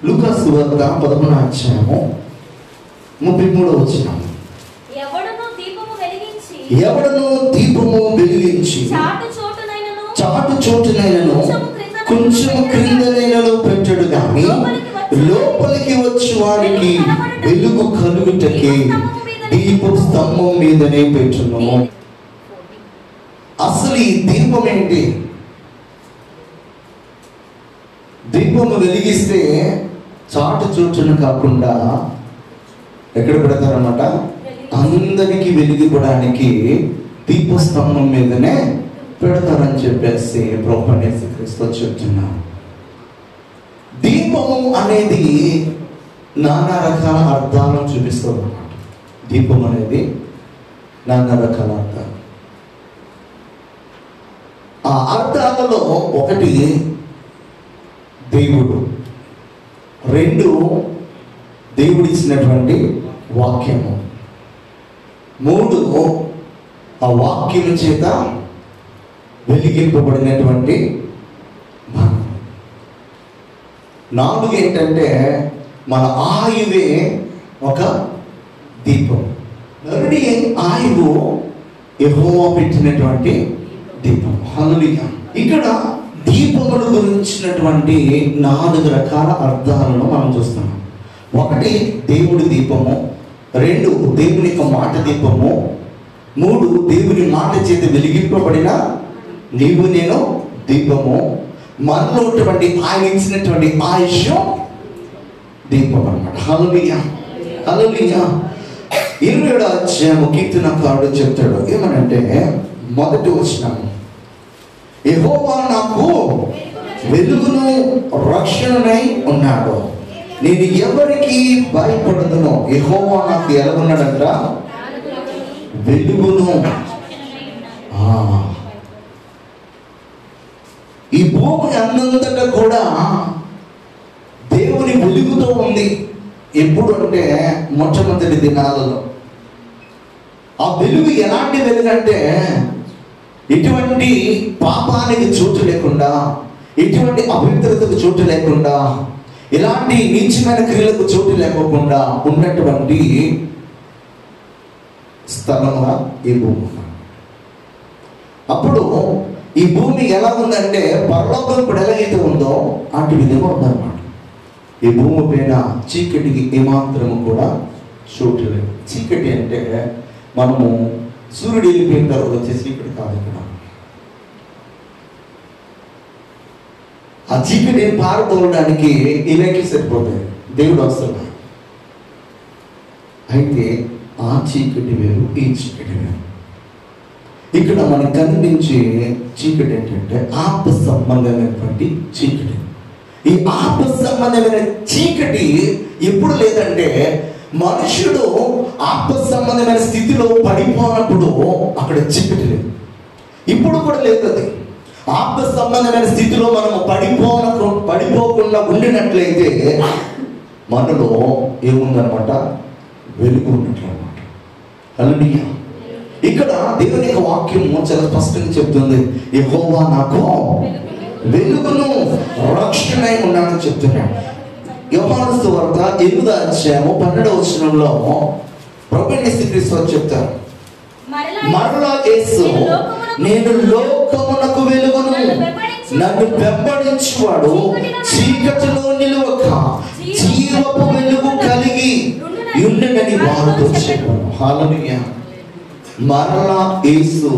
లూకా సువార్త 11వ అధ్యాయము 33వ వచనం. ఎవడను దీపము వెలిగించి చాటు చోటునైనను కొంచెం క్రిందనైనను పెట్టడు గాని లోపలికి వచ్చి వారికి వెలుగు కలుగుటకి దీపం స్తంభం మీదనే పెట్టును. అసలు ఈ దీపం ఏంటి? దీపము వెలిగిస్తే చాటు చోటును కాకుండా ఎక్కడ పెడతారన్నమాట? అందరికి వెలిగిపోవడానికి దీపస్తంభం మీదనే పెడతారని చెప్పేసి ప్రభువైన యేసుక్రీస్తు చెప్తున్నారు. దీపము అనేది నానా రకాల అర్థాలను చూపిస్తుంది అన్నమాట. దీపం అనేది నానా రకాల అర్థాలు. ఆ అర్థాలలో ఒకటి దేవుడు, రెండు దేవుడిచ్చినటువంటి వాక్యము, మూడు ఆ వాక్యం చేత వెలిగింపబడినటువంటి మనం, నాలుగు ఏంటంటే మన ఆయువే ఒక దీపం. నరుడి ఆయువు యెహోవా పెట్టినటువంటి దీపం. హల్లెలూయా. ఇక్కడ దీపముల గురించినటువంటి 4 రకాల అర్థాలను మనం చూస్తున్నాం. ఒకటి దేవుడి దీపము, రెండు దేవుని యొక్క మాట దీపము, మూడు దేవుని మాట చేత వెలిగింపబడిన నీవు నేను దీపము, మనలో ఉన్నటువంటి ఆయన ఇచ్చినటువంటి ఆయుష్ దీపం అన్నమాట. హల్లెలూయా, హల్లెలూయా. 27వ అధ్యాయము కీర్తనకారుడు చెప్తాడు ఏమనంటే, మొదటి వచనం, యెహోవా నాకు వెలుగును రక్షణనై ఉన్నాడు, నేను ఎవరికి భయపడదును. యెహోవా నాకు ఎలా ఉన్నాడంట? వెలుగును. ఈ భూమి అన్నంతటా కూడా దేవుని వెలుగుతో ఉంది. ఎప్పుడు అంటే మొట్టమొదటి దినాలలో. ఆ వెలుగు ఎలాంటి వెలుగు అంటే, ఎటువంటి పాపానికి చోటు లేకుండా, ఎటువంటి అపవిత్రతకు చోటు లేకుండా, ఇలాంటి నీచమైన క్రియలకు చోటు లేకోకుండా ఉన్నటువంటి స్థలంగా ఈ భూమి. అప్పుడు ఈ భూమి ఎలా ఉందంటే, పరలోకం ఇప్పుడు ఎలాగైతే ఉందో అటు విధంగా ఉందన్నమాట. ఈ భూమి పైన చీకటికి ఏమాత్రము కూడా చోటు లేదు. చీకటి అంటే మనము సూర్యుడు వెళ్ళిపోయిన తర్వాత వచ్చే చీకటి కాదు. ఇక్కడ ఆ చీకటిని పారదోలడానికి ఇలాంటి సరిపోతాయి. దేవుడు వస్తున్నాడు. అయితే ఆ చీకటి వేరు, ఈ చీకటి వేరు. ఇక్కడ మనకు కనిపించే చీకటి ఏంటంటే ఆత్మ సంబంధమైనటువంటి చీకటి. ఈ ఆత్మ సంబంధమైన చీకటి ఎప్పుడు లేదంటే, మనుషుడు ఆత్మ సంబంధమైన స్థితిలో పడిపోయినప్పుడు అక్కడ చీకటి లేదు. ఇప్పుడు కూడా లేదు. అది ఆత్మ సంబంధమైన స్థితిలో మనము పడిపోకుండా ఉండినట్లయితే మనలో ఏముందనమాట? వెలుగు ఉన్నట్లు అనమాట. హల్లెలూయా. ఇక్కడ దేవుని యొక్క వాక్యము చాలా స్పష్టంగా చెప్తుంది, యెహోవా నాకు వెలుగును రక్షణై ఉన్నానని చెప్తున్నాడు. యోహాను సువార్త 8వ అధ్యాయము 12వ వచనంలో ప్రభువైన యేసుక్రీస్తు చెప్తారు, మరలా యేసు, నేను లోకమునకు వెలుగును, నన్ను వెంబడించువాడు చీకటిలో నిలువక జీవపు వెలుగు కలిగి ఉండునని వారితో చెప్పాను. హల్లెలూయా. మరలా యేసు,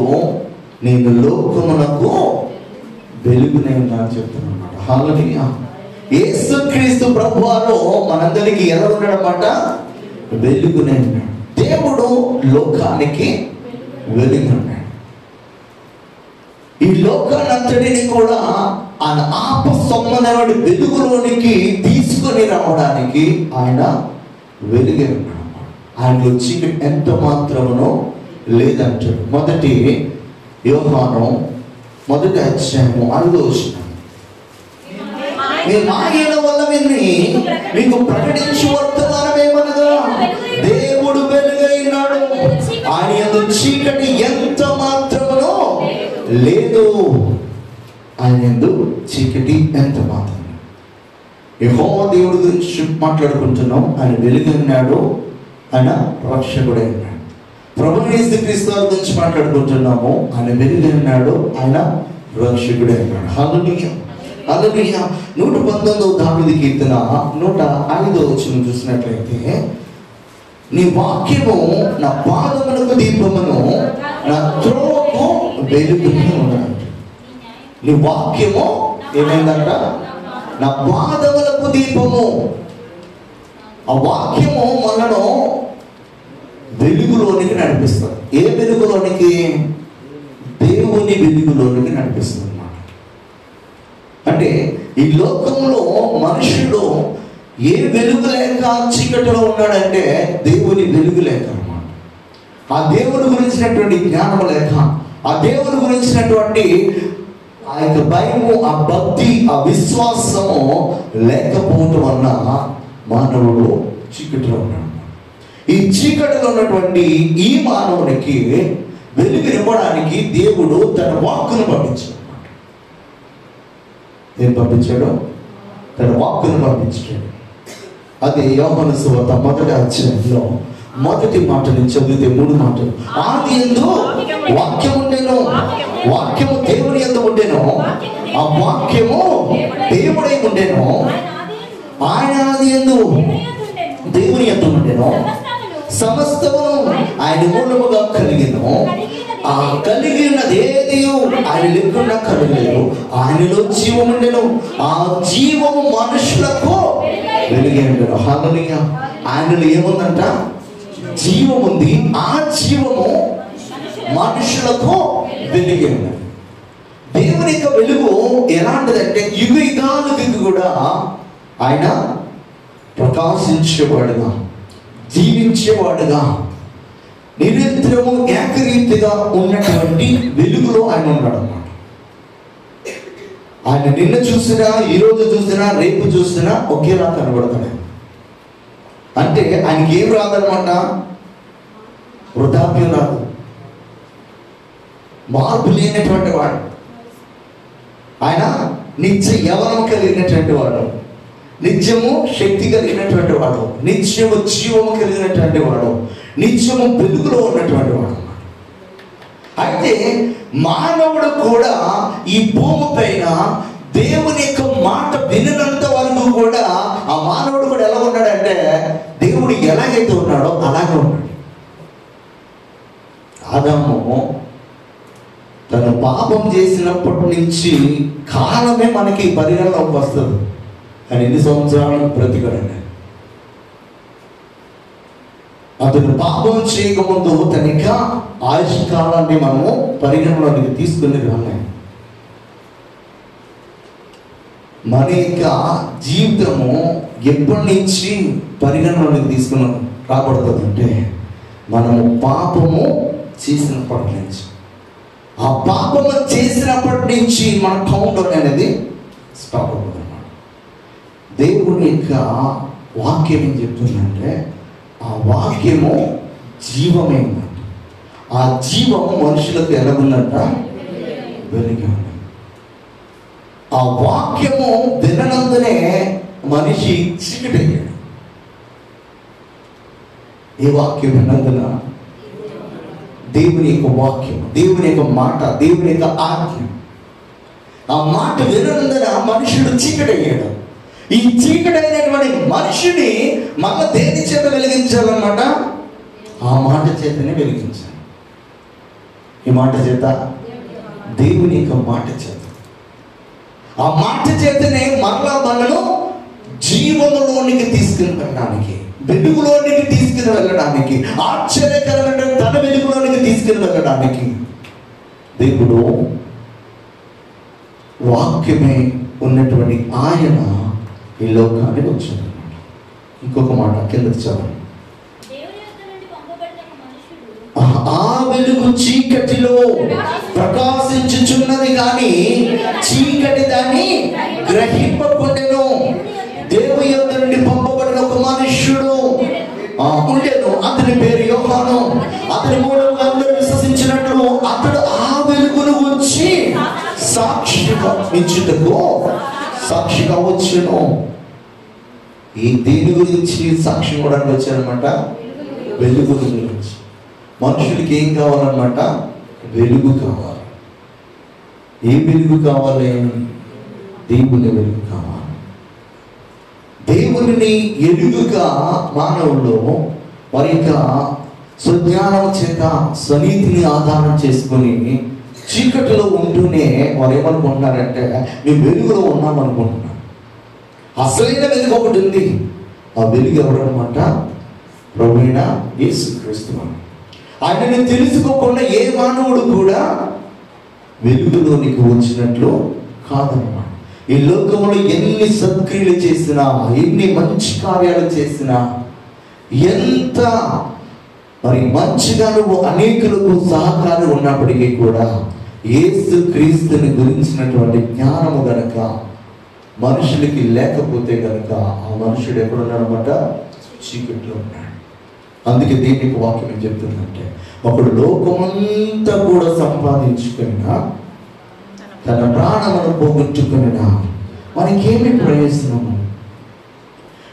నేను లోకమునకు వెలుగునే ఉన్నాను చెప్తున్నమాట. హల్లెలూయా. యేసుక్రీస్తు ప్రభువారు మనందరికీ ఎలా ఉన్నాడన్నమాట? వెలుగునే ఉన్నాడు. దేవుడు లోకానికి వెలుగు ఉన్నాడు. ఈ లోకానంతటిని కూడా ఆయన ఆత్మ సంబంధమైన వెలుగులోనికి తీసుకొని రావడానికి ఆయన వెలుగే ఉన్నాడు. ఆయనలో చీకటి ఎంత మాత్రమునో లేదంటాడు. మొదటి యోహాను 1వ అధ్యాయము 5వ వచనం, నేను ఆయన వల్ల విని మీకు ప్రకటించు వర్తమానమేమనగా, దేవుడు వెలుగైనాడు, ఆయన యందు చీకటి ఎంత మాత్రమునో లేదు. ఆయన యందు చీకటి ఎంత మాత్రం. యెహోవా దేవుడి గురించి మాట్లాడుకుంటున్నాం. ఆయన వెలుగన్నాడు, ఆయన రక్షకుడే అన్నాడు. ప్రభువైన యేసుక్రీస్తు వారి గురించి మాట్లాడుకుంటున్నాము. ఆయన వెలుగన్నాడు, ఆయన రక్షకుడే అన్నాడు. హల్లెలూయా, హల్లెలూయా. 119వ దావీదు కీర్తన 105వ వచనం చూసినట్లయితే, నీ వాక్యము నా పాదములకు దీపమును, నా త్రోవకు వెలుగును ఉన్నది. నీ వాక్యము ఏమైందంట? నా పాదములకు దీపము. ఆ వాక్యము మనను వెలుగులోనికి నడిపిస్తుంది. ఏ వెలుగులోనికి? దేవుని వెలుగులోనికి నడిపిస్తుంది అన్నమాట. అంటే ఈ లోకంలో మనుషుడు ఏ వెలుగు లేక చీకటిలో ఉన్నాడంటే దేవుని వెలుగు లేక అన్నమాట. ఆ దేవుని గురించినటువంటి జ్ఞానం లేక, ఆ దేవుని గురించినటువంటి ఆ యొక్క భయము, ఆ భక్తి, ఆ విశ్వాసము లేకపోవటం వలన మానవుడు చీకటిలో ఉన్నాడు. ఈ చీకటిలో ఉన్నటువంటి ఈ మానవునికి వెలుగునివ్వడానికి దేవుడు తన వాక్కును పంపించాడు. ఏం పంపించాడు? తన వాక్కును పంపించాడు. అది యోహాను సువార్త 1వ అధ్యాయంలో మొదటి మాట నుంచి చదివితే 3 మాటలు. ఆదియందు వాక్యము ఉండెను, వాక్యము దేవుని యందు ఉండెను, ఆ వాక్యము దేవుడై ఉండెను, ఆయన ఆదియందు దేవుని యందు ఉండెను, సమస్తము ఆయన మూలముగా కలిగెను, ఆ కలిగినది ఏది ఆయన లేకుండా కలగలేదు. ఆయనలో జీవం ఉండెను, ఆ జీవము మనుషులకు వెలుగే ఉండెను. హల్లెలూయా. ఆయనలో ఏముందంట? జీవం ఉంది. ఆ జీవము మనుషులకు వెలుగే ఉన్నది. దేవుని యొక్క వెలుగు ఎలాంటిదంటే యుగ యుగాలకి కూడా ఆయన ప్రకాశించేవాడుగా, జీవించేవాడుగా, నిరంతరము ఏకరీతిగా ఉన్నటువంటి వెలుగులో ఆయన ఉన్నాడు అన్నమాట. ఆయన నిన్న చూసినా, ఈరోజు చూసినా, రేపు చూసినా ఒకేలా కనబడతాడు. అంటే ఆయనకి ఏం రాదనమాట? వృద్ధాప్యం రాదు, మార్పు లేనటువంటి వాడు. ఆయన నిత్య యవనం కలిగినటువంటి వాడు, నిత్యము శక్తి కలిగినటువంటి వాడు, నిత్యము జీవము కలిగినటువంటి వాడు, నిత్యము వెలుగులో ఉన్నటువంటి వాడు. అయితే మానవుడు కూడా ఈ భూమి పైన దేవుని యొక్క మాట వినినంత వరకు కూడా ఆ మానవుడు కూడా ఎలా ఉన్నాడంటే దేవుడు ఎలాగైతే ఉన్నాడో అలాగే ఉన్నాడు. ఆదాము తను పాపం చేసినప్పటి నుంచి కాలమే మనకి పరిగణలోకి వస్తుంది. కానీ ఎన్ని సంవత్సరాలకు బ్రతికాడండి. అతను పాపం చేయకముందు తన యొక్క ఆయుష్ కాలాన్ని మనము పరిగణలోనికి తీసుకుని రాలే. మన యొక్క జీవితము ఎప్పటి నుంచి పరిగణలోనికి తీసుకుని రాబడుతుందంటే మనము పాపము చేసినప్పటి నుంచి. ఆ పాపము చేసినప్పటి నుంచి మన కౌంట్ అనేది స్టాప్ అవుతుంది అన్నమాట. దేవుని యొక్క వాక్యం ఏం చెప్తుందంటే ఆ వాక్యము జీవమే ఉందంట. ఆ జీవము మనుషులకు ఎలా ఉందంట? వెలుగే ఉంది. ఆ వాక్యము వినందునే మనిషి చీకటయ్యాడు. ఏ వాక్యం విన్నందున? దేవుని యొక్క వాక్యం, దేవుని యొక్క మాట, దేవుని యొక్క ఆజ్ఞ. ఆ మాట వినందున మనుషుడు చీకటయ్యాడు. ఈ చీకటైనటువంటి మనిషిని మళ్ళా దేని చేత వెలిగించాలన్నమాట? ఆ మాట చేతనే వెలిగించాలి. ఈ మాట చేత, దేవుని యొక్క మాట చేత. ఆ మాట చేతనే మరలా మనను జీవములోనికి తీసుకుని వెళ్ళడానికి, వెలుగులోనికి తీసుకుని వెళ్ళడానికి, ఆశ్చర్యకరమైన తన వెలుగులోనికి తీసుకుని వెళ్ళడానికి దేవుడు వాక్యమే ఉన్నటువంటి ఆయన ఈ లోకానికి వచ్చాడు. ఇంకొక మాట కిందకి చదవండి. ఆ వెలుగు చీకటిలో ప్రకాశించుచున్నది కానీ చీకటి దాన్ని గ్రహింపకుండెను. దేవుని యొద్ద నుండి పంపబడిన ఒక మనుష్యుడు ఉండెను. అతని పేరు యోహాను. అతని మూలంగా అందరూ విశ్వసించినట్లు అతడు ఆ వెలుగును వచ్చి సాక్షిగా ఇచ్చుటకు సాక్షిగా వచ్చెను. ఈ దేని గురించి సాక్ష్యం కూడా వచ్చారనమాట? వెలుగు గురించి. మనుషులకి ఏం కావాలన్నమాట? వెలుగు కావాలి. ఏ వెలుగు కావాలి? దేవుని వెలుగు కావాలి. దేవుని ఎలుగుగా మానవుల్లో వారి యొక్క సుజ్ఞానం చేత స్వనీతిని ఆధారం చేసుకొని చీకటిలో ఉంటూనే వారు ఏమనుకుంటున్నారంటే మేము వెలుగులో ఉన్నామనుకుంటున్నారు. అసలైన వెలుగు ఒకటి ఉంది. ఆ వెలుగు ఎవరన్నమాట? ప్రభువైన యేసుక్రీస్తు. ఆయనని తెలుసుకోకుండా ఏ మానవుడు కూడా వెలుగులోనికి వచ్చినట్లు కాదన్నమాట. ఈ లోకంలో ఎన్ని సత్క్రియలు చేసినా, ఎన్ని మంచి కార్యాలు చేసినా, ఎంత మరి మంచిగా నువ్వు అనేకులకు సహకారం ఉన్నప్పటికీ కూడా యేసు క్రీస్తుని గురించినటువంటి జ్ఞానము గనక మనుషులకి లేకపోతే గనక ఆ మనుషుడు ఎక్కడున్నాడనమాట? చీకట్లో ఉన్నాడు. అందుకే దీనికి వాక్యం ఏం చెప్తుందంటే, ఒకడు లోకమంతా కూడా సంపాదించుకున్నా తన ప్రాణమును పోగొట్టుకున్నా మనకేమి ప్రయోజనము?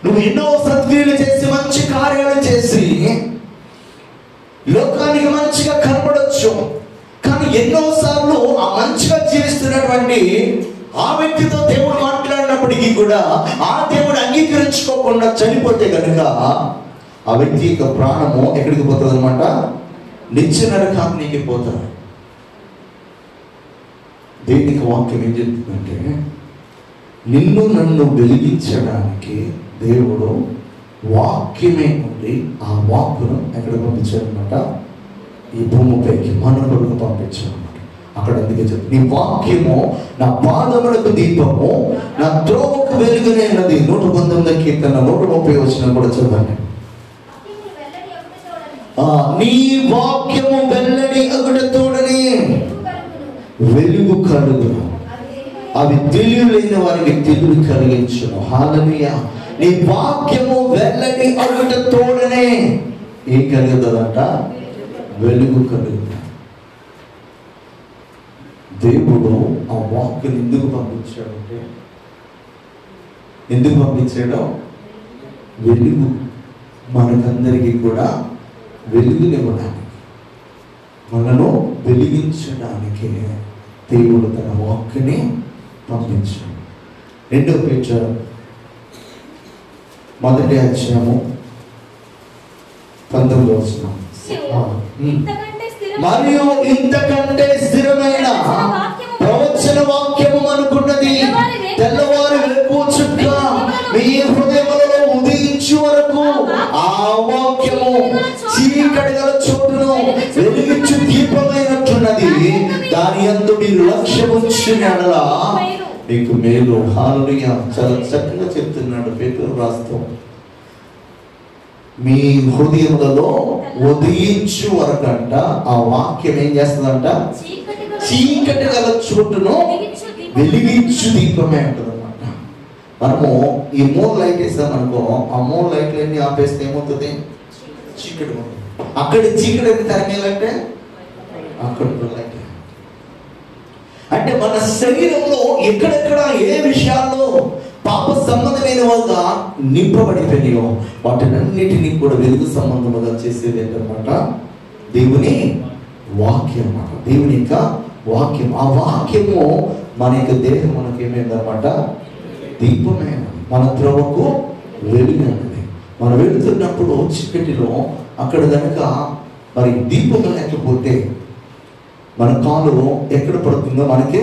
నువ్వు ఎన్నో సత్క్రియలు చేసి మంచి కార్యాలు చేసి లోకానికి మంచిగా కనపడవచ్చు, కానీ ఎన్నోసార్లు ఆ మంచిగా జీవిస్తున్నటువంటి ఆ వ్యక్తితో దేవుడు మాట్లాడినప్పటికీ కూడా ఆ దేవుడు అంగీకరించుకోకుండా చనిపోతే కనుక ఆ వ్యక్తి యొక్క ప్రాణము ఎక్కడికి పోతుంది అనమాట? నిత్య నరకానికి పోతాడు. దేవునికి వాక్యం ఏం చెప్తుందంటే, నిన్ను నన్ను వెలిగించడానికి దేవుడు వాక్యమే ఉండి ఆ వాక్కును ఎక్కడ పంపించాడనమాట? ఈ భూమిపైకి మన కొరకు పంపించాడనమాట. అక్కడ అందుకే చెప్పి, నీ వాక్యము నా పాదములకు దీపము, నా త్రోవకు వెలుగునే అన్నది. 119 కీర్తన 130 వచనం కూడా చదవండి. నీ వాక్యము వెల్లడి అగుటతోడనే వెలుగు కలుగును, అవి తెలియలేని వారికి తెలివి కలిగించును. హల్లెలూయా. నీ వాక్యము వెల్లడి అగుటతోడనే ఏం కలుగుతుందంట? వెలుగు కలుగుతుంది. దేవుడు ఆ వాక్యను ఎందుకు పంపించాడంటే, ఎందుకు పంపించాడో? వెలుగు మనకందరికీ కూడా వెలుగునివ్వడానికి, మనను వెలిగించడానికి దేవుడు తన వాక్యని పంపించాడు. 2 పేతురు 1వ అధ్యాయము 19వ వచనం. మరియు ఇంతకంటే స్థిరమైన ప్రవచన వాక్యము అనుకున్నది, తెల్లవారు వెలుగు చుక్క మీ హృదయములలో ఉదయించు వరకు ఆ వాక్యము చీకటి గల చోటును వెలిగించు దీపమైనట్టున్నది. దాని యందు మీరు లక్ష్యముంచిన యెడల మీకు మేలు. హల్లెలూయా. చాలా చక్కగా చెప్తున్నాడు పేతురు రాస్తూ, మీ హృదయములలో ఉదయించు వరకు అంట ఆ వాక్యం ఏం చేస్తుందంట? చీకటి గల చోటును వెలిగించు దీపమే అంటదన్నమాట. మనము ఈ 3 లైట్ వేసామనుకో, ఆ 3 లైట్లన్నీ ఆపేస్తే ఏమవుతుంది? చీకటి. అక్కడ చీకటి తరగేయాలంటే అక్కడ లైట్. అంటే మన శరీరంలో ఎక్కడెక్కడ ఏ విషయాల్లో పాప సంబంధమైనవిగా నింపబడిపోయినాయో వాటినన్నిటినీ కూడా వెలుగు సంబంధముగా చేసేది ఏంటన్నమాట? దేవుని వాక్యం అన్నమాట. దేవుని యొక్క వాక్యం. ఆ వాక్యము మన యొక్క దేహం మనకి ఏమైందన్నమాట? దీపమే. మన త్రోవకు వెలుగు అన్నది. మనం వెళుతున్నప్పుడు చీకటిలో అక్కడ కనుక మరి దీపం లేకపోతే మన కాలు ఎక్కడ పడుతుందో మనకే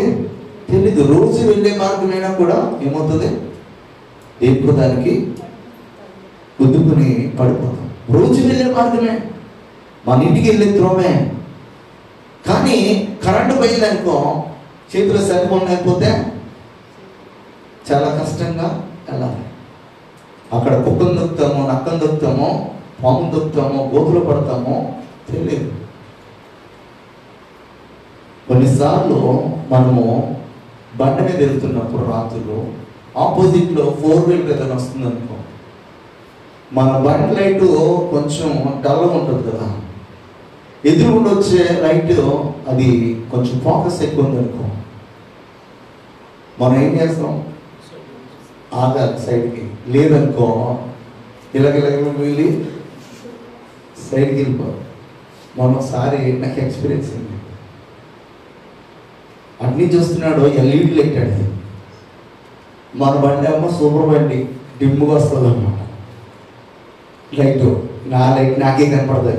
తెలీదు. రోజు వెళ్ళే మార్గమైనా కూడా ఏమవుతుంది? ఎప్పుడు దానికి గుద్దుకుని పడిపోతాం. రోజు వెళ్ళే మార్గమే, మన ఇంటికి వెళ్ళే త్రోవే. కానీ కరెంటు పోయిందనుకో, చేతిలో సెల్ ఫోన్ అయిపోతే చాలా కష్టంగా వెళ్ళాలి. అక్కడ కుక్కను దొక్కుతామో, నక్కను దొక్కుతామో, పాము దొక్కుతామో, గోతులు పడతామో తెలియదు. కొన్నిసార్లు మనము బండి మీద వెళ్తున్నప్పుడు రాత్రులు ఆపోజిట్లో 4 వీలర్ ఏదైనా వస్తుంది అనుకో, మన బండి లైట్ కొంచెం డల్గా ఉంటుంది కదా, ఎదురుగుండా వచ్చే లైట్ అది కొంచెం ఫోకస్ ఎక్కువ ఉంది అనుకో, మనం ఏం చేస్తాం? ఆగాలి సైడ్కి, లేదనుకో ఇలాగ వెళ్ళి సైడ్కి వెళ్ళిపో. మొన్నసారి నాకు ఎక్స్పీరియన్స్ అయింది. అన్నీ చూస్తున్నాడు, ఎల్ఈడి లైట్ అండి. మన బండి అమ్మ సూపర్ బండి, డిమ్ముగా వస్తుంది అన్నమాట లైట్. నా లైట్ నాకే కనపడదు.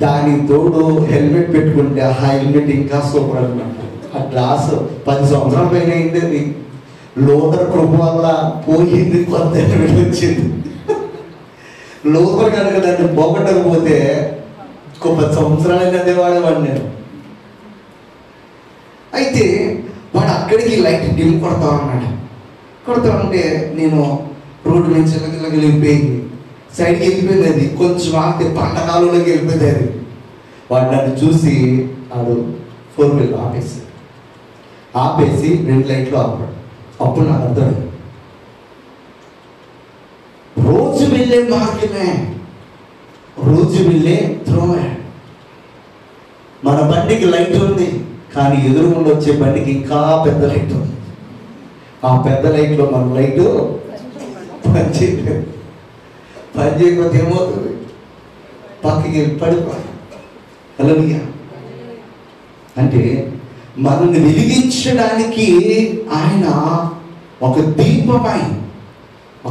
దానికి తోడు హెల్మెట్ పెట్టుకుంటే ఆ హెల్మెట్ ఇంకా సూపర్ అనమాట. ఆ గ్లాస్ 10 సంవత్సరాల పైన అయింది. అది లోదర్ కృప వల్ల పోయింది, కొత్త హెల్మెట్ వచ్చింది. లోపల కనుక దాన్ని పోగొట్టకపోతే ఇంకో 10 సంవత్సరాలైనా అదే వాడేవాడిని నేను. అయితే వాడు అక్కడికి లైట్ డిమ్ కొడతా ఉన్నాడు. కొడతా ఉంటే నేను రోడ్డు నుంచి వెళ్ళిపోయింది, సైడ్కి వెళ్ళిపోయింది. అది కొంచెం ఆగితే పంటకాలంలోకి వెళ్ళిపోయింది. అది వాడు నన్ను చూసి వాడు 4 వీలర్ ఆపేసి 2 లైట్లు ఆపాడు. అప్పుడు నాకు అర్థం, రోజు వెళ్ళే మార్గమే, రోజు వెళ్ళే త్రోవే. మన బండికి లైట్ ఉంది, కానీ ఎదురుగుండా వచ్చే బండికి ఇంకా పెద్ద లైట్ ఉంది. ఆ పెద్ద లైట్లో మన లైట్ పనిచేయలేదు. పని చేయకపోతే ఏమవుతుంది? పక్కకి పడిపోయి. హల్లెలూయా. అంటే మనల్ని వెలిగించడానికి ఆయన ఒక దీపమై,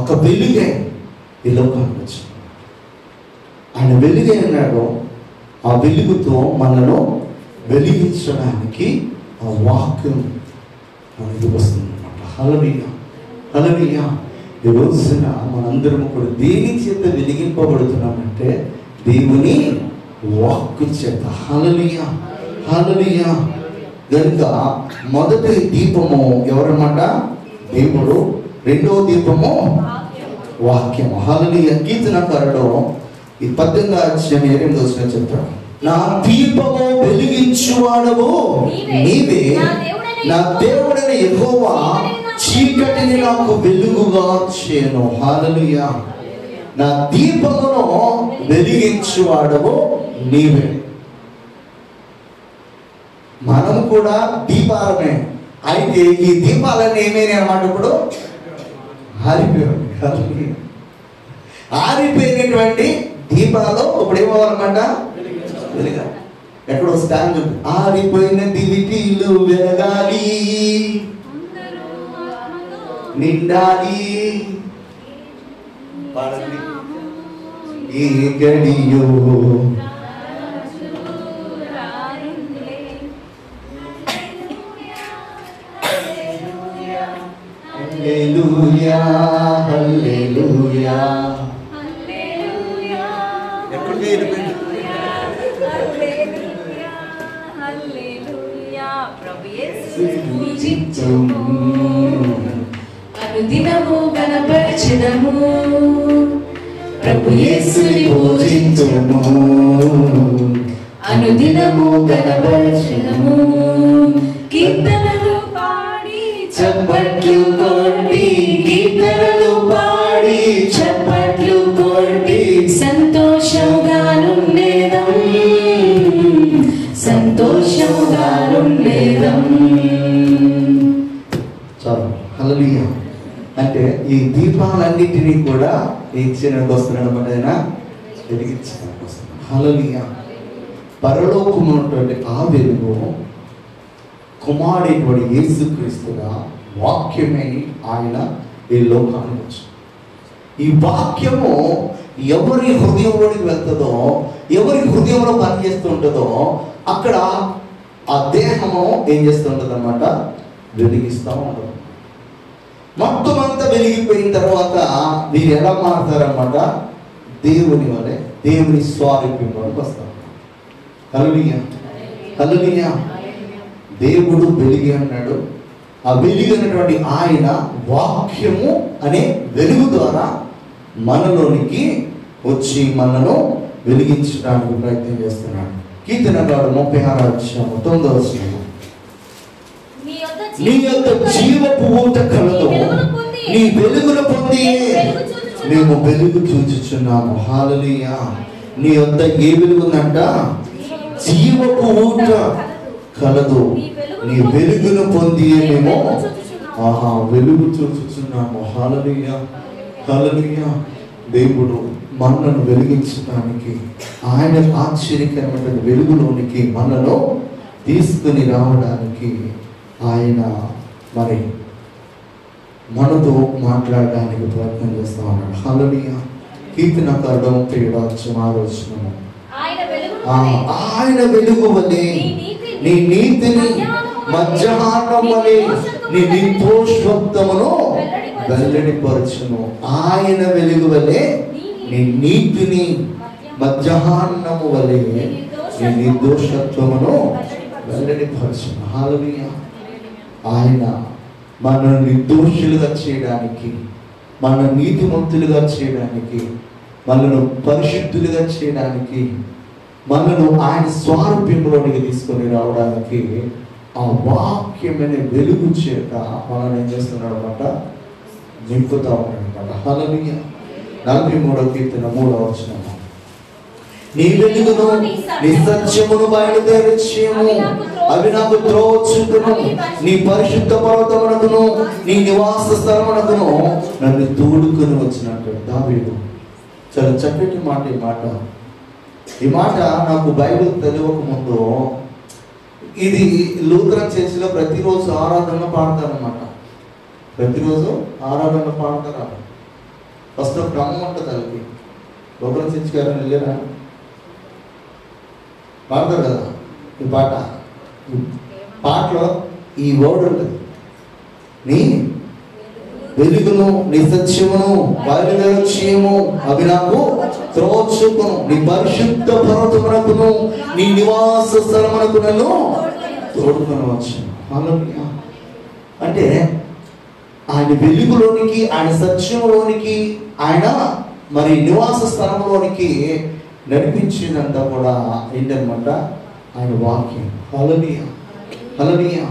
ఒక వెలుగై ఈ లోకానికి వచ్చింది. ఆయన వెలుగై ఉన్నాడు. ఆ వెలుగుతో మనను వెలిగించడానికి ఆ వాక్యం మనకి వస్తుంది అన్నమాట. హల్లెలూయా, హల్లెలూయా. ఈ రోజున మనందరం కూడా దేని చేత వెలిగింపబడుతున్నామంటే దేవుని వాక్కు చేత. హల్లెలూయా, హల్లెలూయా. కనుక మొదటి దీపము ఎవరన్నమాట? దేవుడు. రెండవ దీపము వాక్యము. హల్లెలూయా. కీర్తనకారుడు ఈ 18వ అధ్యాయం 8వ వచనం చెప్తాడు, నా దీపము వెలిగించువాడవు నీవే, నా దేవుడైన యెహోవా చీకటిని నాకు వెలుగుగా చేయను. హల్లెలూయా. నా దీపమును వెలిగించువాడవు నీవే. మనం కూడా దీపాలమే. అయితే ఈ దీపాలన్నీ ఏమైనా అన్నమాట ఇప్పుడు ఆరిపోయాయి. ఆరిపోయినటువంటి దీపాలు ఇప్పుడు ఏమవ్వాలన్నమాట? వెలుగా. ఎక్కడో స్టాండ్ ఆరిపోయిన దివిటీలు వెలగాలి, నిండాలి. ఈ గడియో హల్లెలూయా, హల్లెలూయా. ఎక్కడికి వెళ్ళిపోయింది? అనుదినము కనపరచెదము, ప్రభు యేసుని పూజించుము. అనుదినము కనపరచెదము, కీర్తనలు పాడి చప్పట్లు కొట్టి, కీర్తనలు పాడి చప్పట్లు కొట్టి సంతోషంగా నుండేదం, సంతోషంగా నుండేదం. చాలు. హల్లెలూయా. అంటే ఈ దీపాలన్నిటినీ కూడా ఇచ్చినకు వస్తున్నాడు అన్నమాట. ఆయన వెలిగించడానికి వస్తున్నాడు. హల్లెలూయా. పరలోకము ఉన్నటువంటి ఆ వెలుగు కుమారుడైనటువంటి యేసుక్రీస్తుగా వాక్యమై ఆయన ఈ లోకానికి వచ్చాడు. ఈ వాక్యము ఎవరి హృదయంలోకి వెళ్తుందో, ఎవరి హృదయంలో పనిచేస్తూ ఉంటుందో అక్కడ ఆ దేహము ఏం చేస్తూ ఉంటుంది అన్నమాట? వెలిగిస్తూ ఉంటుంది. మొత్తం అంతా వెలిగిపోయిన తర్వాత వీరు ఎలా మారుతారన్నమాట? దేవుని వలె, దేవుని స్వారూప్యంలోకి వస్తారు. హల్లెలూయా, హల్లెలూయా. దేవుడు వెలిగి అన్నాడు. ఆ వెలిగినటువంటి ఆయన వాక్యము అనే వెలుగు ద్వారా మనలోనికి వచ్చి మనను వెలిగించడానికి ప్రయత్నం చేస్తున్నాడు. కీర్తనకారుడు 36వ అధ్యాయము 9వ వచనం, నీ యొక్క జీవపు ఊట కలదు, నీ వెలుగును పొంది మేము వెలుగు చూచుచున్నాము. హల్లెలూయా. నీ యొక్క ఏ వెలుగు ఉందంట? జీవపు ఊట కలదు, నీ వెలుగును పొంది మేము ఆహా వెలుగు చూస్తున్నాము. హల్లెలూయా, హల్లెలూయా. దేవుడు మనలను వెలిగించడానికి, ఆయన ఆశ్చర్యకరమైన వెలుగులోనికి మనలో తీసుకుని రావడానికి ఆయన మరి మనతో మాట్లాడడానికి ప్రయత్నం చేస్తా ఉన్నాడు. హల్లెలూయా. కీర్తనకారుడు 37 ఆయన వెలుగు వలె నీ నీతిని మధ్యాహ్నం వలె నీ నిర్దోషత్వమును వెల్లడిపరచును. ఆయన వెలుగు వలె నీ నీతిని మధ్యాహ్నము వలె నీ నిర్దోషత్వమును వెల్లడిపరచును. హల్లెలూయా. ఆయన మనల్ని నిర్దోషులుగా చేయడానికి, మన నీతిమంతులుగా చేయడానికి, మనను పరిశుద్ధులుగా చేయడానికి, మనను ఆయన స్వారూప్యంలోనికి తీసుకొని రావడానికి ఆ వాక్యమైన వెలుగు చేత మనల్ని ఏం చేస్తున్నాడు అనమాట, నింపుతా ఉన్నాడు అనమాట. హల్లెలూయా. 43వ కీర్తన 3వ వచనం. నీ వెలుగును నీ సత్యమును బయలుదేరచేయము, అవి నాకు త్రోవ చూపును. నీ పరిశుద్ధ పర్వతమునకును నీ నివాస స్థలమునకును నన్ను తోడుకొని వచ్చినట్టు దావీదు. చాలా చక్కటి మాట ఈ మాట. ఈ మాట నాకు బైబిల్ తెలియక ముందు, ఇది లూథరన్ చర్చిలో ప్రతిరోజు ఆరాధన పాడతారనమాట. ప్రతిరోజు ఆరాధన పాడతారా? ఫస్ట్ క్రమం ఉంటుంది. అది లూథరన్ చర్చి గారు వెళ్ళారా? పాడతారు కదా ఈ పాట. పాటలో ఈ వర్డ్ ఉంటుంది, నీ వెలుగును నీ సత్యమును బయలుదేరచేయము, అవి నాకు త్రోవ చూపును. నీ పరిశుద్ధ పర్వతమునకును నీ నివాస స్థలమునకు నన్ను తోడుకొని వచ్చును. హల్లెలూయా. అంటే ఆయన వెలుగులోనికి, ఆయన సత్యంలోనికి, ఆయన మరి నివాస స్థలంలోనికి నడిపించిందంతా కూడా ఏంటనమాట, ఆయన వాక్యం. హల్లెలూయా, హల్లెలూయా.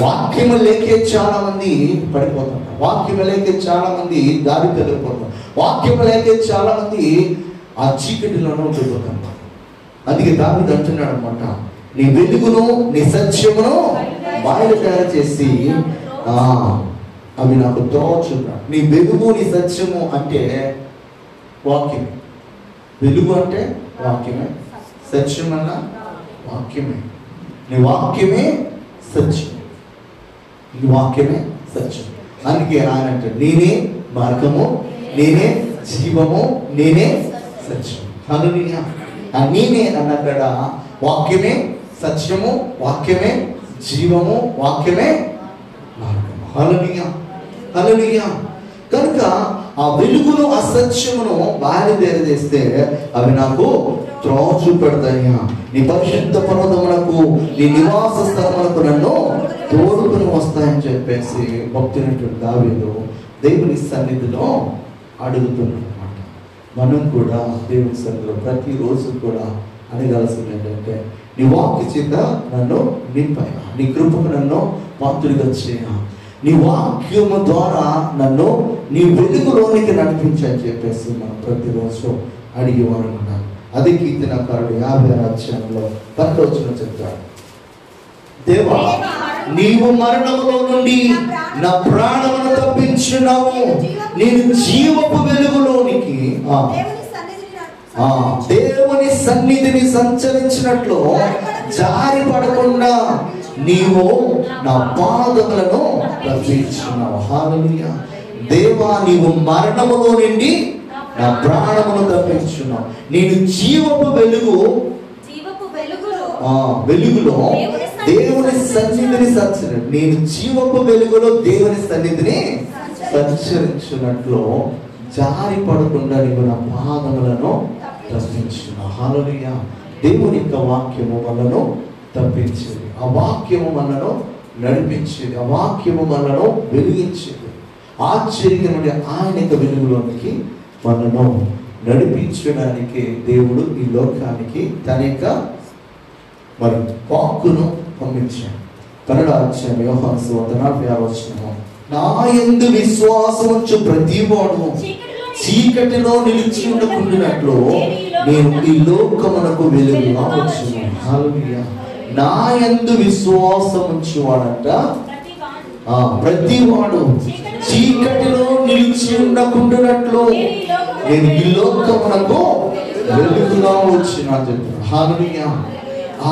వాక్యము లేకే చాలా మంది పడిపోతుంటారు. వాక్యము లేకే చాలా మంది దారి తొలగిపోతారు. వాక్యము లేకే చాలా మంది ఆ చీకటిలోనే ఉండిపోతుంటారు. అందుకే దావీదు అంటున్నాడు అనమాట, నీ వెలుగును నీ సత్యమును బయలుదేర చేసి అవి నాకు తోచున్నాడు. నీ వెలుగు నీ సత్యము అంటే వాక్యమే. వెలుగు అంటే వాక్యమే, సత్యం అన్న వాక్యమే. నీ వాక్యమే సత్యం, నీ వాక్యమే సత్యం. అందుకే ఆయన అంటే నేనే మార్గము, నేనే జీవము, నేనే సత్యం. హల్లెలూయా. నేనే అన్నక్కడ వాక్యమే సత్యము, వాక్యమే జీవము, వాక్యమే మార్గము. హల్లెలూయా, హల్లెలూయా. కనుక ఆ వెలుగును ఆ సత్యమును బయలుదేరదేస్తే అవి నాకు త్రోవ చూపెడతాయా. నీ పరిశుద్ధ పర్వతమునకు నీ నివాస స్థలమునకు నన్ను తోడుకొని వస్తాయని చెప్పేసి భక్తునటువంటి దావీదు దేవుని సన్నిధిలో అడుగుతున్నాడు అన్నమాట. మనం కూడా దేవుని సన్నిధిలో ప్రతిరోజు కూడా అడగాల్సింది ఏంటంటే, నీ వాక్య చేత నన్ను నింపాయా, నీ కృపకు నన్ను పాత్రుడిగా చేయ, నీ వాక్యము ద్వారా నన్ను నీ వెలుగులోనికి నడిపించని చెప్పేసి మనం ప్రతిరోజు అడిగేవారు ఉన్నారు. అది కీర్తనకారుడు 50వ అధ్యాయంలో 10వ వచనం చెప్తాడు, దేవా నీవు మరణములో నుండి నా ప్రాణమును తప్పించున్నావు, నేను జీవపు వెలుగులోనికి దేవుని సన్నిధిని సంచరించినట్లు జారి పడకుండా నీవు నా పాదములను రక్షించున్నావు. హల్లెలూయా. దేవా నీవు మరణములో నుండి నా ప్రాణమును తప్పించున్నావు, నేను జీవపు వెలుగులో దేవుని సన్నిధిని సంచరించు, నేను జీవపు వెలుగులో దేవుని సన్నిధిని సంచరించున్నట్లు జారి పడకుండా నీవు నా పాదములను తప్పించున్నావు. హల్లెలూయా. దేవుని యొక్క వాక్యము మనను తప్పించేది, ఆ వాక్యము మనను నడిపించేది, ఆ వాక్యము మనను వెలిగించేది. ఆశ్చర్యకరమైన ఆయన యొక్క వెలుగులోనికి మనను నడిపించడానికి దేవుడు ఈ లోకానికి తన యొక్క మరి వాక్కును పంపించాడు. 12వ అధ్యాయం యోహాను సువార్త 46వ వచనం, నా యందు విశ్వాసముంచు ప్రతివాడు చీకటిలో నిలిచి ఉండకుండానట్లు నేను ఈ లోకమునకు వెలుగుగా వచ్చును. హల్లెలూయా. నా యందు విశ్వాసముంచువాడంట ప్రతివాడు చీకటిలో నిలిచి ఉండకుండానట్లు నేను ఈ లోకమునకు వెలుగుగా వచ్చిన చెప్తాను. హల్లెలూయా.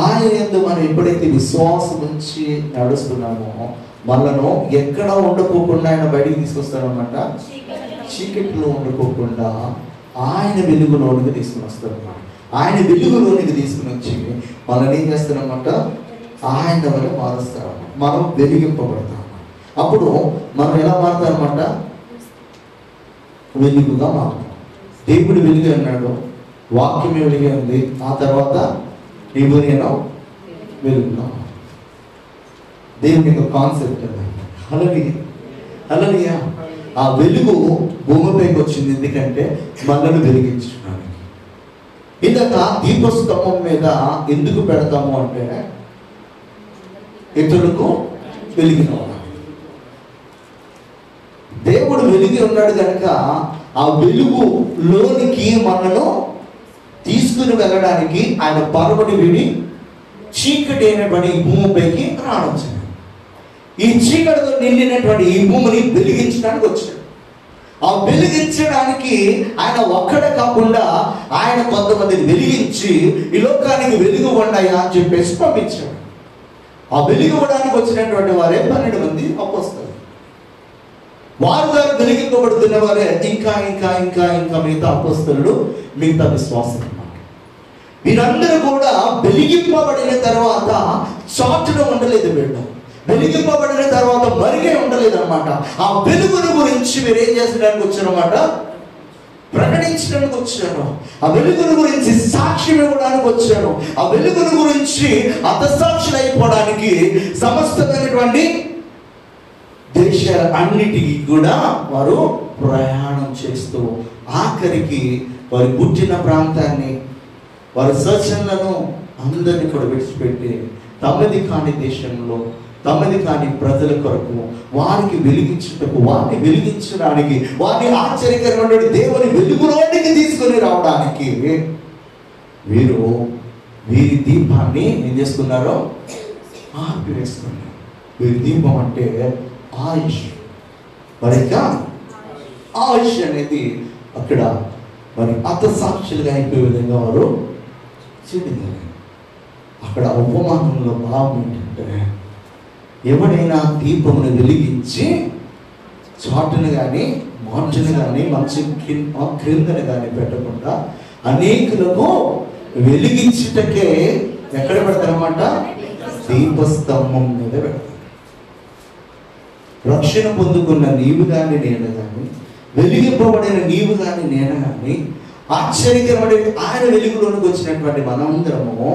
ఆయన యందు మనం ఎప్పుడైతే విశ్వాసం ఉంచి నడుస్తున్నామో మనను ఎక్కడ ఉండకోకుండా ఆయన బయటికి తీసుకొస్తాడనమాట. చీకటిలో ఉండకోకుండా ఆయన వెలుగులోనికి తీసుకుని వస్తాడు. ఆయన వెలుగులోనికి తీసుకుని వచ్చి మనల్ని ఏం చేస్తారనమాట, ఆయన వల్ల మారుస్తాడు. మనం వెలిగింపబడతాం. అప్పుడు మనం ఎలా మారుతామన్నమాట, వెలుగుగా మారుతాం. దేవుడు వెలుగు అన్నాడు, వాక్యం వెలుగు ఉంది. ఆ తర్వాత నీవు నేను వెలుగుగా. దేవుని యొక్క కాన్సెప్ట్ అది. హల్లెలూయా. హల్లెలూయా. ఆ వెలుగు భూమిపైకి వచ్చింది ఎందుకంటే మనల్ని వెలిగించడానికి. ఇందాక దీపస్తంభం మీద ఎందుకు పెడతాము అంటే ఇతరులకు వెలిగిన దేవుడు వెలిగి ఉన్నాడు కనుక ఆ వెలుగులోనికి మనను తీసుకుని వెళ్ళడానికి ఆయన పరమటి విడి చీకటి అయినటువంటి ఈ భూమిపైకి రావచ్చాడు. ఈ చీకటితో నిండినటువంటి ఈ భూమిని వెలిగించడానికి వచ్చాడు. ఆ వెలిగించడానికి ఆయన ఒక్కడే కాకుండా ఆయన కొంతమందిని వెలిగించి ఈ లోకానికి వెలుగు ఉన్నాయా అని చెప్పేసి పంపించాడు. ఆ వెలుగు ఇవ్వడానికి వచ్చినటువంటి వారే 12 మంది అపోస్తలులు. వారు వెలిగింపబడుతున్న వారే ఇంకా ఇంకా ఇంకా ఇంకా మిగతా అపోస్తలులు, మిగతా విశ్వాసం. వీరందరూ కూడా వెలిగింపబడిన తర్వాత చాటున ఉండలేదు. వీళ్ళు వెలిగింపబడిన తర్వాత మరిగే ఉండలేదు అనమాట. ఆ వెలుగును గురించి మీరు ఏం చేసడానికి వచ్చారన్నమాట, ప్రకటించడానికి వచ్చారు. ఆ వెలుగును గురించి సాక్ష్యం ఇవ్వడానికి వచ్చారు. ఆ వెలుగును గురించి హతసాక్షులు అయిపోవడానికి సమస్తమైనటువంటి దేశాల అన్నిటికీ కూడా వారు ప్రయాణం చేస్తూ ఆఖరికి వారి పుట్టిన ప్రాంతాన్ని, వారి సర్జన్లను అందరినీ కూడా విడిచిపెట్టి తమది కాని దేశంలో తమది కాని ప్రజల కొరకు వారికి వెలిగించుటకు, వారిని వెలిగించడానికి, వారిని ఆశ్చర్యకరమైన దేవుని వెలుగులోనికి తీసుకుని రావడానికి వీరి దీపాన్ని ఏం చేసుకున్నారో ఆపివేసుకున్నారు. వీరి దీపం అంటే ఆయుష్. మరి ఇంకా ఆయుష్ అనేది అక్కడ మరి హతసాక్షులుగా అయిపోయే విధంగా వారు చెందినారు. అక్కడ ఉపమానంలో భావం ఏంటంటే, ఎవడైనా దీపమును వెలిగించి చాటును కానీ మాటును కానీ మంచం క్రిందను కానీ పెట్టకుండా అనేకులకు వెలిగించుటకే ఎక్కడ పెడతారన్నమాట, దీపస్తంభం మీద పెడతారు. రక్షణ పొందుకున్న నీవు కానీ నేను కానీ, వెలిగింపబడిన నీవు కానీ నేను కానీ, ఆశ్చర్యకరమైన ఆయన వెలుగులోనికి వచ్చినటువంటి మనందరము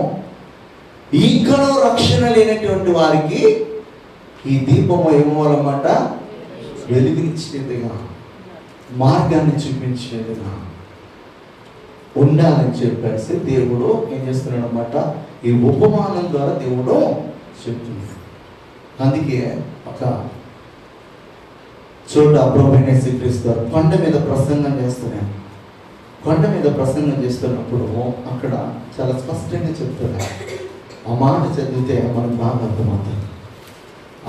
ఇంకనో రక్షణ లేనటువంటి వారికి ఈ దీపము ఏమవ్వాలన్నమాట, వెలిగించేదిగా, మార్గాన్ని చూపించేదిగా ఉండాలని చెప్పేసి దేవుడు ఏం చేస్తున్నాడు అన్నమాట, ఈ ఉపమానం ద్వారా దేవుడు చెప్తున్నాడు. అందుకే ఒక చోట ప్రభువైన యేసుక్రీస్తు కొండ మీద ప్రసంగం చేస్తున్నాడు. కొండ మీద ప్రసంగం చేస్తున్నప్పుడు అక్కడ చాలా స్పష్టంగా చెప్తున్నారు. ఆ మాట చదివితే మనకు బాగా అర్థమవుతుంది.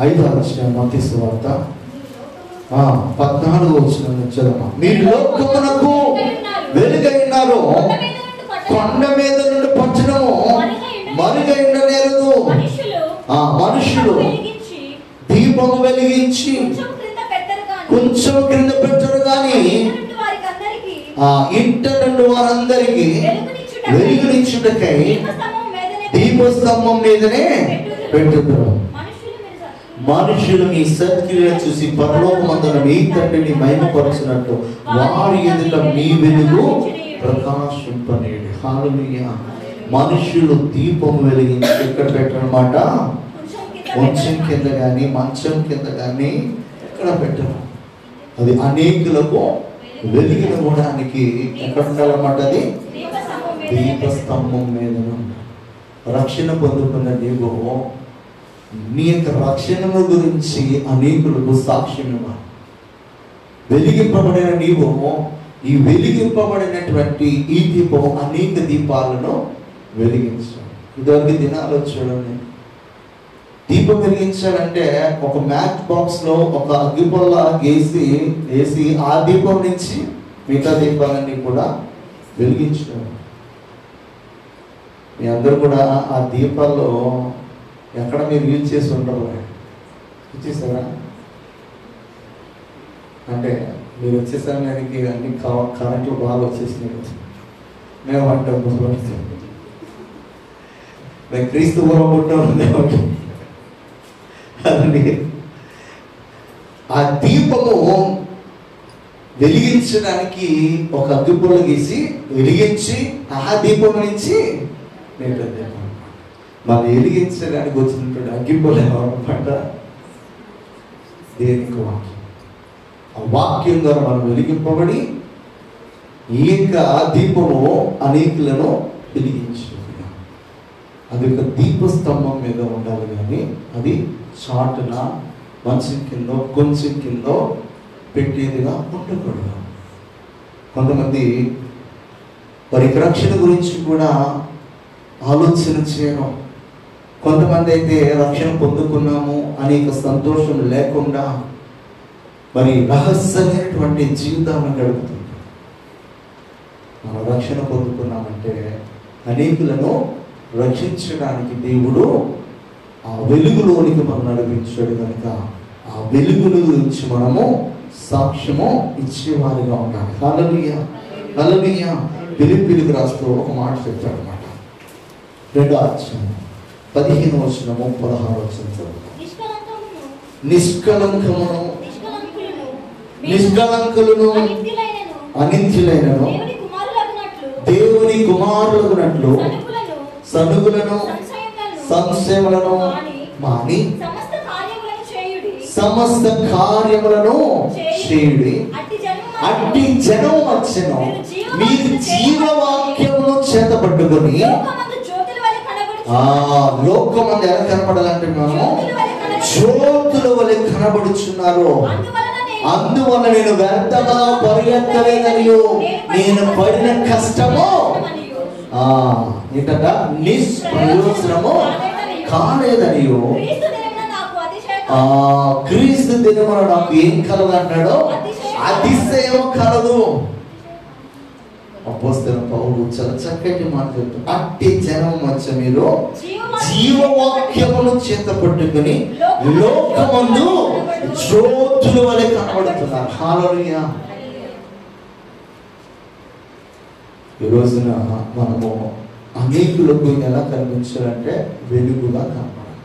5వ అధ్యాయం మత్తయి సువార్త 14వ వచనం చదవమా. మీరు లోకమునకు వెలుగై ఉన్నారు, కొండ మీద నుండి పట్టణము మరుగై ఉండలేదు. మనుషులు దీపము వెలిగించి కొంచెం క్రింద పెట్టరు కానీ ఇంట నుండి వారందరికీ వెలుగునిచ్చుటకై దీపస్తంభం మీదనే పెట్టుతారు. మనుషులు మీ సత్క్రియలు చూసి పరలోకమందున మీ తండ్రిని మహిమపరచినట్టు వారి ఎదుట మీ వెలుగు ప్రకాశింపనేడు. హల్లెలూయా. మనుషులు దీపం వెలిగించి ఎక్కడ పెట్టరన్నమాట, కొంచెం కింద కానీ మంచం కింద కానీ ఎక్కడ పెట్టరు. అది అనేకులకు వెలిగినవ్వడానికి ఎక్కడ ఉండాలన్నమాట, అది దీపస్తంభం మీద. రక్షణ పొందుకున్న నీవు నీ యొక్క రక్షణ గురించి అనేకులకు సాక్ష్యం ఇవ్వాలి. వెలిగింపబడిన నీవు ఈ వెలిగింపబడినటువంటి ఈ దీపం అనేక దీపాలను వెలిగించాలి. ఇదివరకు దినాలు చూడండి, దీపం వెలిగించాలంటే ఒక మ్యాచ్ బాక్స్ లో ఒక అగ్గిపుల్ల వేసి ఆ దీపం నుంచి మిగతా దీపాలన్నీ కూడా వెలిగించడం. మీ అందరూ కూడా ఆ దీపాల్లో ఎక్కడ మీరు యూజ్ చేసి ఉండరు, ఇచ్చేసారా? అంటే మీరు వచ్చే సమయానికి అన్ని కరెంట్లు బాగా వచ్చేసినాయి. మేము అంటాం మేము క్రీస్తు పూర్వం పుట్టాము. ఆ దీపము వెలిగించడానికి ఒక అగ్గిపుల్ల గీసి వెలిగించి ఆ దీపం నుంచి మనం వెలిగించడానికి వచ్చినటువంటి అగ్గిపుల్ల ఎవరన్నమాట? దేవునికి వాక్యం. ఆ వాక్యం ద్వారా మనం వెలిగింపబడి ఈ యొక్క దీపము అనేకులను వెలిగించు. అది ఒక దీపస్తంభం మీద ఉండాలి, కానీ అది చాటున మంచం కింద కొంచెం కింద పెట్టేదిగా ఉండకూడదు. కొంతమంది వారి రక్షణ గురించి కూడా ఆలోచన చేయడం. కొంతమంది అయితే రక్షణ పొందుకున్నాము అనేక సంతోషం లేకుండా మరి రహస్యమైనటువంటి జీవితాన్ని గడుపుతుంది. మనం రక్షణ పొందుకున్నామంటే అనేకులను రక్షించడానికి దేవుడు ఆ వెలుగులోనికి మనం నడిపించాడు కనుక ఆ వెలుగును గురించి మనము సాక్ష్యము ఇచ్చేవారిగా ఉండాలి. హల్లెలూయా, హల్లెలూయా. ఫిలిప్పీయులకు రాస్తూ ఒక మాట చెప్తాడు అన్నమాట. 2వ అధ్యాయం 15వ వచనము 16వ వచనం చదువు. నిష్కలంకమును నిష్కలంకులను అనిత్యులైనను దేవుని కుమారులగునట్లు సనుగులను సంశయములను మాని సమస్త కార్యములను చేయుడి. అట్టి జనం వచ్చెను మీకు జీవవాక్యమును చేతపట్టుకొని లోకమందు ఎలా కనపడాలంటే మనము జ్యోతుల వలె కనబడుచున్నారు. అందువల్ల నేను వ్యర్థంగా పరిగెత్తలేదనియు నేను పడిన కష్టము ఏంటంట నిష్ప్రయోజనము కాలేదనియు క్రీస్తు దినమున నాకు ఏం కలదు అన్నాడో అతిశయం కలదు. అపోస్తలుడైన పౌలు చాలా చక్కటి మాట చెప్తాడు. అట్టి జనం మధ్య మీరు జీవవాక్యమును చేత పట్టుకుని లోకమందు జ్యోతుల వలె కనబడుతున్నారు. హల్లెలూయా. ఈ రోజున మనము అనేకులకు ఎలా కనిపించాలంటే వెలుగుగా కనపడాలి.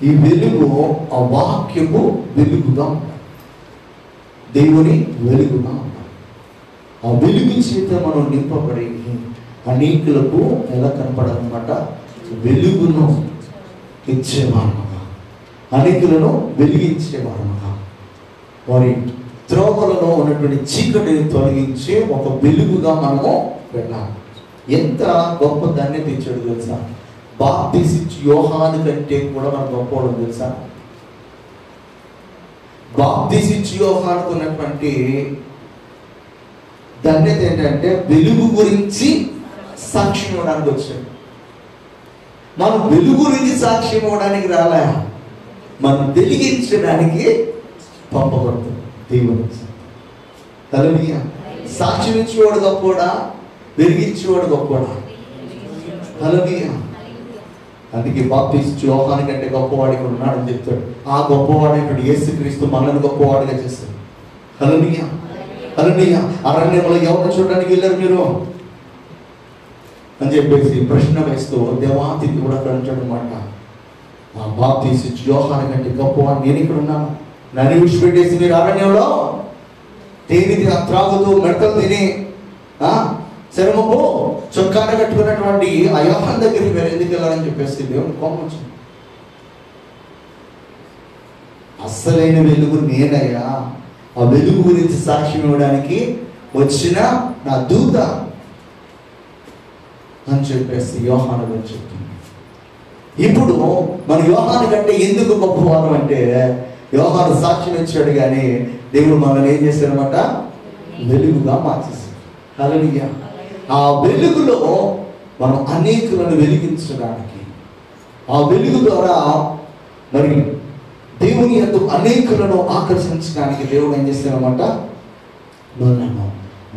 ఈ వెలుగు ఆ వాక్యము వెలుగుగా ఉండాలి, దేవుని వెలుగుగా ఉండాలి. ఆ వెలుగు చేత మనం నింపబడి అనేకులకు ఎలా కనపడాలన్నమాట? వెలుగును ఇచ్చేవారముగా, అనేకులను వెలిగించేవారముగా, వారి త్రోవలలో ఉన్నటువంటి చీకటిని తొలగించి ఒక వెలుగుగా మనము వెళ్ళాలి. ఎంత గొప్ప ధన్యత ఇచ్చాడు తెలుసా? బాప్తిస్మిచ్చు యోహాను కంటే కూడా మనం గొప్పవాడు తెలుసా? బాప్తిస్మిచ్చు యోహానుకు ఉన్నటువంటి ధన్యత ఏంటంటే వెలుగు గురించి సాక్ష్యం ఇవ్వడానికి వచ్చాడు. మనం వెలుగు గురించి సాక్ష్యం ఇవ్వడానికి రాలే, మనం వెలిగించడానికి పంపబడుతుంది దేవుని. హల్లెలూయా. సాక్ష్యం ఇచ్చేవాడు గొప్పవాడా, వెలిగించేవాడు గొప్పవాడా? హల్లెలూయా. అందుకే బాప్తిస్మిచ్చు యోహాను కంటే గొప్పవాడు ఇక్కడ ఉన్నాడని చెప్తాడు. ఆ గొప్పవాడైనటువంటి యేసుక్రీస్తు మనల్ని గొప్పవాడిగా చేస్తాడు. హల్లెలూయా, హల్లెలూయా. అరణ్యంలో ఎవరిని చూడడానికి వెళ్ళారు మీరు అని చెప్పేసి ప్రశ్న వేస్తూ దేవాతి కూడా అక్కడ అంటాడు అన్నమాట. ఆ బాప్తిస్మిచ్చు యోహాను కంటే గొప్పవాడు నేను ఇక్కడ ఉన్నాను. నన్ను విడిచిపెట్టేసి మీరు అరణ్యంలో తేనె త్రాగుతూ మెడకలు తిని చర్మపు చొక్కాన కట్టుకున్నటువంటి ఆ యోహాను దగ్గరికి మీరు ఎందుకు వెళ్ళాలని చెప్పేసి దేవుని కోపం వచ్చింది. అస్సలైన వెలుగు నేనయ్యా, ఆ వెలుగు గురించి సాక్ష్యం ఇవ్వడానికి వచ్చిన నా దూత అని చెప్పేసి యోహాను గురించి చెప్తుంది. ఇప్పుడు మన యోహాను కంటే ఎందుకు గొప్పవారు అంటే యోహాను సాక్ష్యం ఇచ్చాడు, కానీ దేవుడు మనల్ని ఏం చేశాడనమాట? వెలుగుగా మార్చేశాడు. హల్లెలూయా. ఆ వెలుగులో మనం అనేకులను వెలిగించడానికి ఆ వెలుగు ద్వారా మరి దేవుని యందు అనేకులను ఆకర్షించడానికి దేవుడు ఏం చేస్తారన్నమాట, నన్ను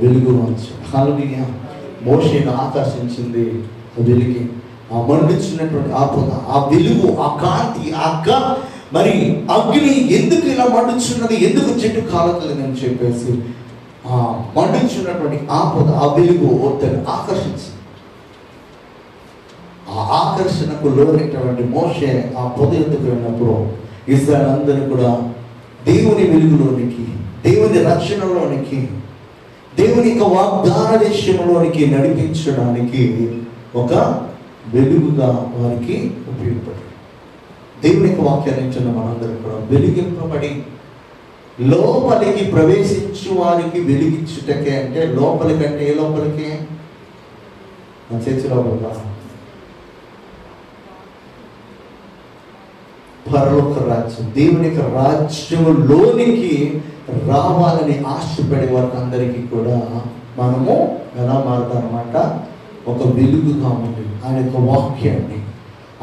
వెలుగు ఉంచాడు. హల్లెలూయా. మోషేను ఆకర్షించింది ఆ వెలుగు, ఆ మండుచున్నటువంటి ఆ పొగ, ఆ వెలుగు, ఆ కాంతి, మరి అగ్ని ఎందుకు ఇలా మండుచున్నది, ఎందుకు చెట్టు కాలకలేదని చెప్పేసి ఆ మండుచున్నటువంటి ఆ పొగ, ఆ వెలుగు ఒత్తిడి ఆకర్షించింది. ఆ ఆకర్షణకు లోనైనటువంటి మోషే ఆ పొద ఎత్తుకు వెళ్ళినప్పుడు ఇశ్రాయేలు అందరూ కూడా దేవుని వెలుగులోనికి, దేవుని రక్షణలోనికి, దేవుని యొక్క వాగ్దాన దేశంలోనికి నడిపించడానికి ఒక వెలుగుగా వారికి ఉపయోగపడింది. దేవుని యొక్క వాక్యాన్ని వింటున్న మనందరం కూడా వెలిగింపబడి లోపలికి ప్రవేశించు వారికి వెలిగించుటకే, అంటే లోపలికంటే ఏ లోపలికి, నా చర్చి లోపల పరలోక రాజ్యం, దేవుని యొక్క రాజ్యంలోనికి రావాలని ఆశపడే వారికి అందరికీ కూడా మనము ఎలా మారుతామన్నమాట, ఒక వెలుగుగా ఉండి ఆయన యొక్క వాక్యాన్ని,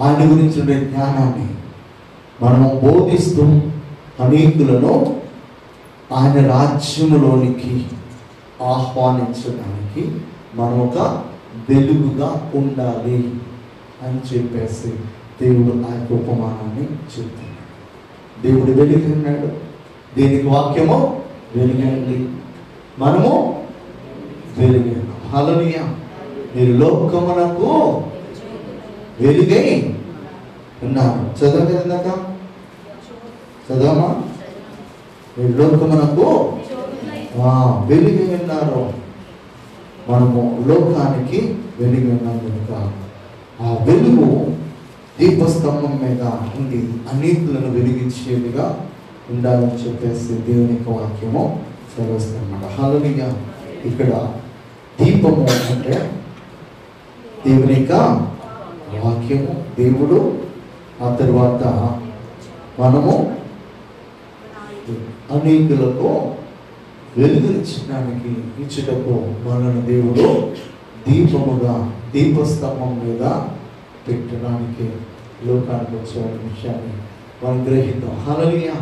ఆయన గురించి ఉండే జ్ఞానాన్ని మనము బోధిస్తూ అనేకులను ఆయన రాజ్యములోనికి ఆహ్వానించడానికి మనం ఒక వెలుగుగా ఉండాలి అని చెప్పేసి దేవుడు ఆ యొక్క ఉపమానాన్ని చెప్తున్నాడు. దేవుడు వెలుగు ఉన్నాడు, దీనికి వాక్యము వెలుగండి, మనము వెలుగైనాం. హల్లెలూయా. మీరు లోకమునకు వెలుగై ఉన్నారు. చదవలేదాక చదవమా, మీరు లోకమునకు వెలుగై ఉన్నారు. మనము లోకానికి వెలుగు ఉన్నాం కనుక ఆ వెలుగు దీపస్తంభం మీద ఉండి అనేకులను వెలిగించేదిగా ఉండాలని చెప్పేసి దేవుని యొక్క వాక్యము సెలవుస్తుందన్నమాట. హల్లెలూయా. ఇక్కడ దీపము అంటే దేవుని యొక్క వాక్యము, దేవుడు, ఆ తర్వాత మనము అనేకులకు వెలుగునిచ్చడానికి ఇచ్చుటకు మనను దేవుడు దీపముగా, దీపస్తంభం మీద పెట్టడానికి లోకానికి వచ్చే విషయాన్ని మనం గ్రహిద్దాం. హల్లెలూయా.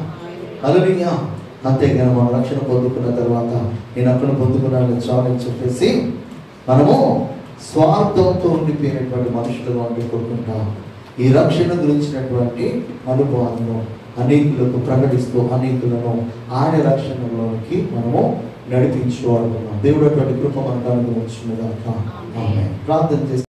హల్లెలూయా. అంతేగాని మనం రక్షణ పొందుకున్న తర్వాత నేను అక్కడ పొందుకున్నాను చాలని చెప్పేసి మనము స్వార్థంతో ఉండిపోయినటువంటి మనుషులుగా ఉండిపోకుండా ఈ రక్షణ గురించినటువంటి అనుభవాలను అనేకులకు ప్రకటిస్తూ అనేకులను ఆయన రక్షణలోనికి మనము నడిపించుకోవాలనుకున్నాం. దేవుడు అటువంటి కృప మనకు అనుగ్రహించును గాక. ఆమేన్. ప్రార్థన చేసి